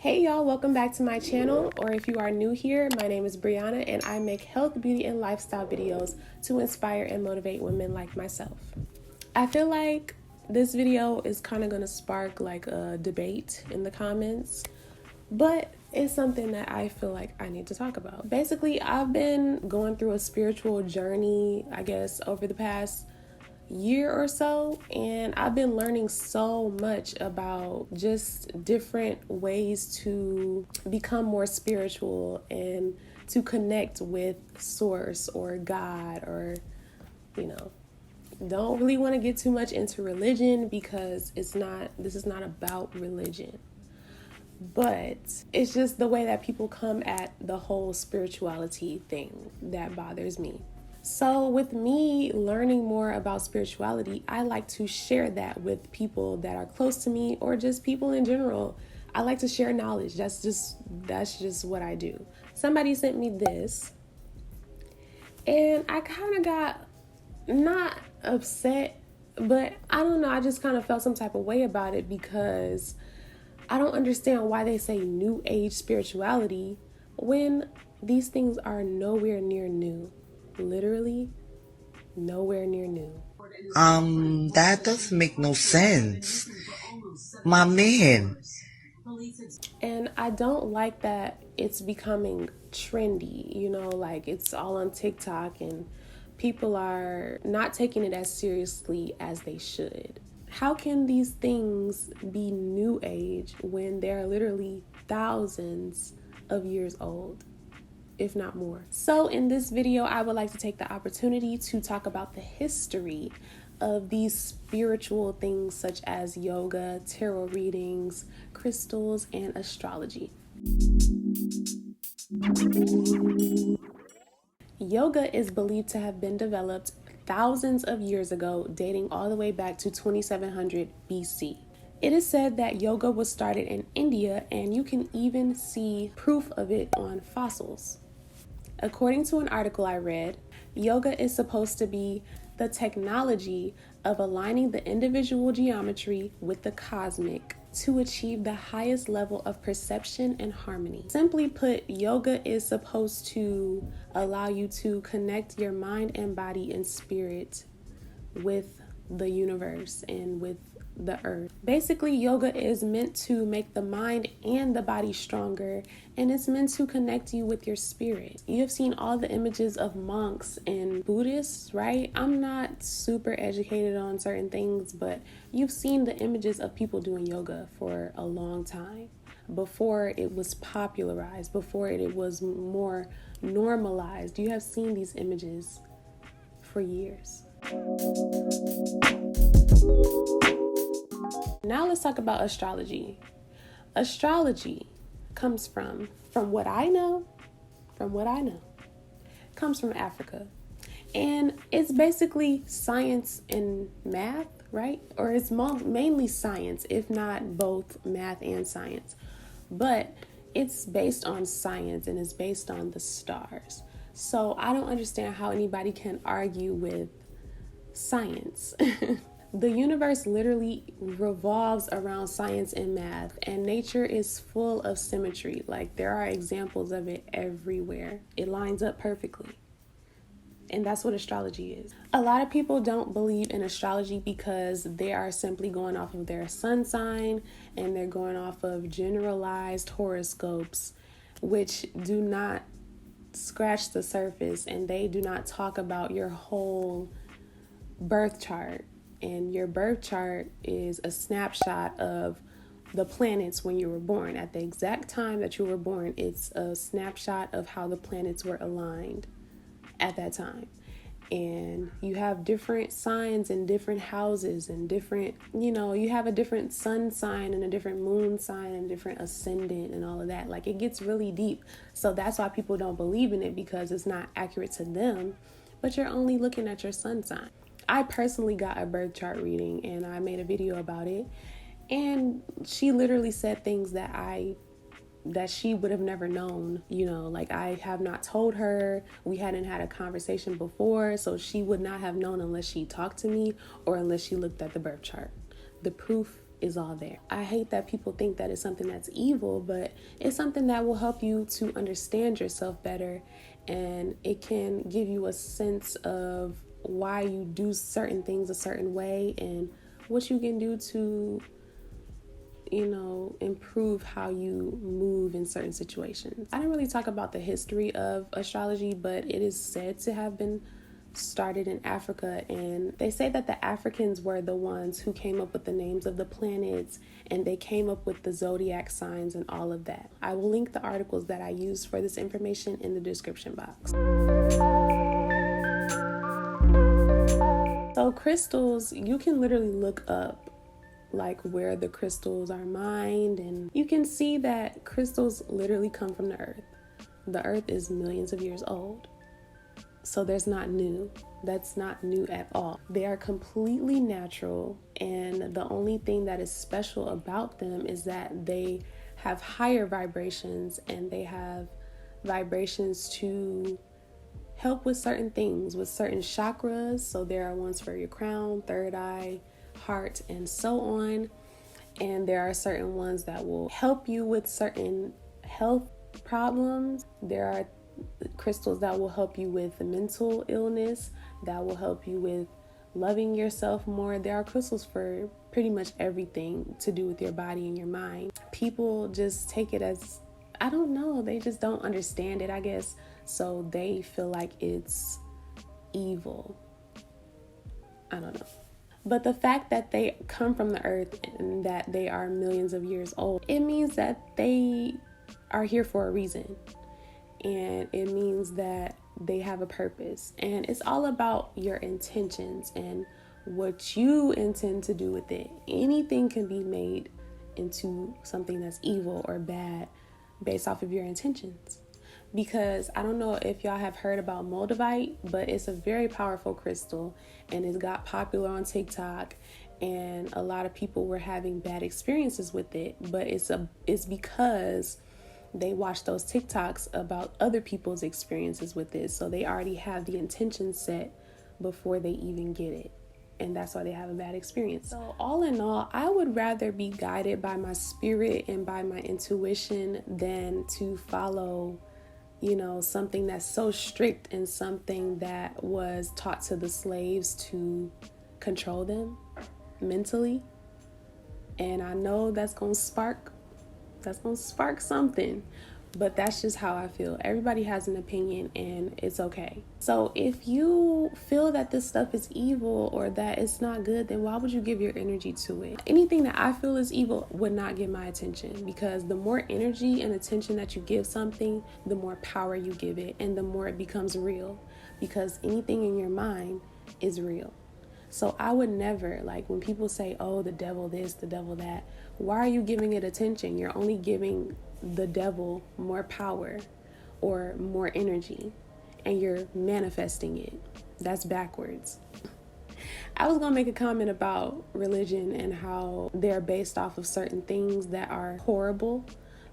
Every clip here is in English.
Hey y'all, welcome back to my channel, or if you are new here, my name is Brianna and I make health, beauty, and lifestyle videos to inspire and motivate women like myself. I feel like this video is kind of going to spark like a debate in the comments, but it's something that I feel like I need to talk about. Basically, I've been going through a spiritual journey, I guess, over the past year or so, and I've been learning so much about just different ways to become more spiritual and to connect with source or God, or don't really want to get too much into religion because this is not about religion, but it's just the way that people come at the whole spirituality thing that bothers me. So with me learning more about spirituality, I like to share that with people that are close to me or just people in general. I like to share knowledge. That's just what I do. Somebody sent me this and I kind of got not upset, but I don't know. I just kind of felt some type of way about it because I don't understand why they say new age spirituality when these things are nowhere near new. Literally nowhere near new. That doesn't make no sense. My man. And I don't like that it's becoming trendy, like it's all on TikTok and people are not taking it as seriously as they should. How can these things be new age when they're literally thousands of years old, if not more? So in this video, I would like to take the opportunity to talk about the history of these spiritual things such as yoga, tarot readings, crystals, and astrology. Yoga is believed to have been developed thousands of years ago, dating all the way back to 2700 BC. It is said that yoga was started in India, and you can even see proof of it on fossils. According to an article I read, yoga is supposed to be the technology of aligning the individual geometry with the cosmic to achieve the highest level of perception and harmony. Simply put, yoga is supposed to allow you to connect your mind and body and spirit with the universe and with the earth. Basically, yoga is meant to make the mind and the body stronger, and it's meant to connect you with your spirit. You have seen all the images of monks and Buddhists, right? I'm not super educated on certain things, but you've seen the images of people doing yoga for a long time. Before it was popularized, before it was more normalized, you have seen these images for years. Now let's talk about astrology. Astrology comes from what I know, comes from Africa. And it's basically science and math, right? Or it's mainly science, if not both math and science. But it's based on science and it's based on the stars. So I don't understand how anybody can argue with science. The universe literally revolves around science and math, and nature is full of symmetry. Like, there are examples of it everywhere. It lines up perfectly. And that's what astrology is. A lot of people don't believe in astrology because they are simply going off of their sun sign and they're going off of generalized horoscopes, which do not scratch the surface and they do not talk about your whole birth chart. And your birth chart is a snapshot of the planets when you were born. At the exact time that you were born, it's a snapshot of how the planets were aligned at that time. And you have different signs and different houses and different, you have a different sun sign and a different moon sign and a different ascendant and all of that. Like, it gets really deep. So that's why people don't believe in it, because it's not accurate to them, but you're only looking at your sun sign. I personally got a birth chart reading and I made a video about it, and she literally said things that she would have never known, like I have not told her. We hadn't had a conversation before, so she would not have known unless she talked to me or unless she looked at the birth chart. The proof is all there. I hate that people think that it's something that's evil, but it's something that will help you to understand yourself better, and it can give you a sense of why you do certain things a certain way and what you can do to, improve how you move in certain situations. I didn't really talk about the history of astrology, but it is said to have been started in Africa, and they say that the Africans were the ones who came up with the names of the planets, and they came up with the zodiac signs and all of that. I will link the articles that I used for this information in the description box. So crystals, you can literally look up like where the crystals are mined, and you can see that crystals literally come from the earth. The earth is millions of years old. So that's not new at all. They are completely natural, and the only thing that is special about them is that they have higher vibrations, and they have vibrations to help with certain things, with certain chakras. So there are ones for your crown, third eye, heart, and so on. And there are certain ones that will help you with certain health problems. There are crystals that will help you with mental illness, that will help you with loving yourself more. There are crystals for pretty much everything to do with your body and your mind. People just take it as, I don't know, they just don't understand it, I guess. So they feel like it's evil. I don't know. But the fact that they come from the earth and that they are millions of years old, it means that they are here for a reason. And it means that they have a purpose. And it's all about your intentions and what you intend to do with it. Anything can be made into something that's evil or bad based off of your intentions. Because I don't know if y'all have heard about moldavite, but it's a very powerful crystal, and it got popular on TikTok, and a lot of people were having bad experiences with it. But it's because they watch those TikToks about other people's experiences with it. So they already have the intention set before they even get it. And that's why they have a bad experience. So all in all, I would rather be guided by my spirit and by my intuition than to follow, something that's so strict and something that was taught to the slaves to control them mentally. And I know that's going to spark something, but that's just how I feel. Everybody has an opinion, and it's okay. So if you feel that this stuff is evil or that it's not good, then why would you give your energy to it? Anything that I feel is evil would not get my attention, because the more energy and attention that you give something, the more power you give it, and the more it becomes real, because anything in your mind is real. So I would never, like when people say, oh, the devil this, the devil that, why are you giving it attention? You're only giving the devil more power or more energy, and you're manifesting it. That's backwards. I was going to make a comment about religion and how they're based off of certain things that are horrible,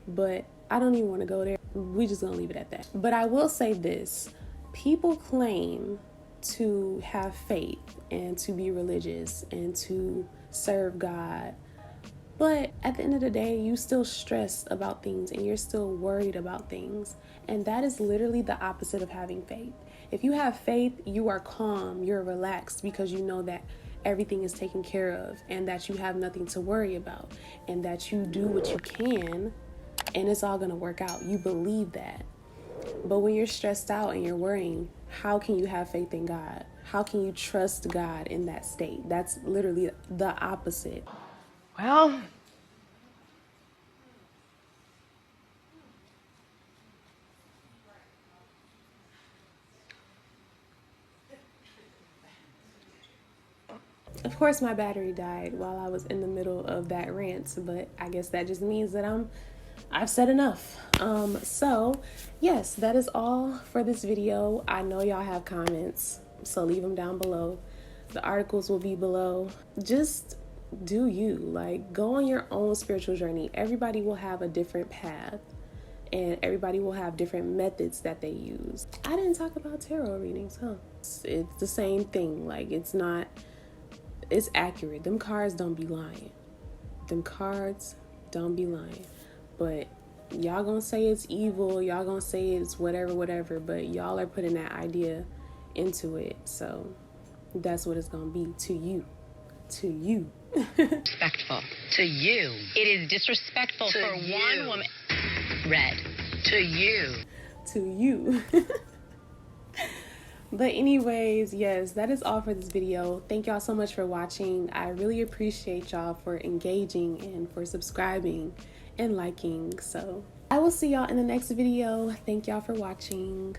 but I don't even want to go there. We just going to leave it at that. But I will say this. People claim to have faith and to be religious and to serve God, but at the end of the day, you still stress about things and you're still worried about things, and that is literally the opposite of having faith. If you have faith, you are calm, you're relaxed, because you know that everything is taken care of and that you have nothing to worry about, and that you do what you can and it's all gonna work out. You believe that. But when you're stressed out and you're worrying, how can you have faith in God? How can you trust God in that state? That's literally the opposite. Well, of course, my battery died while I was in the middle of that rant, but I guess that just means that I've said enough. So yes, that is all for this video. I know y'all have comments, so leave them down below. The articles will be below. Just do you, like, go on your own spiritual journey. Everybody will have a different path, and everybody will have different methods that they use. I didn't talk about tarot readings, huh? It's the same thing. Like, it's accurate. Them cards don't be lying. them cards don't be lying. But y'all gonna say it's evil, y'all gonna say it's whatever, but y'all are putting that idea into it. So that's what it's gonna be to you. To you. Disrespectful. To you. It is disrespectful to for you. One woman. Red. To you. To you. But anyways, yes, that is all for this video. Thank y'all so much for watching. I really appreciate y'all for engaging and for subscribing and liking. So I will see y'all in the next video. Thank y'all for watching.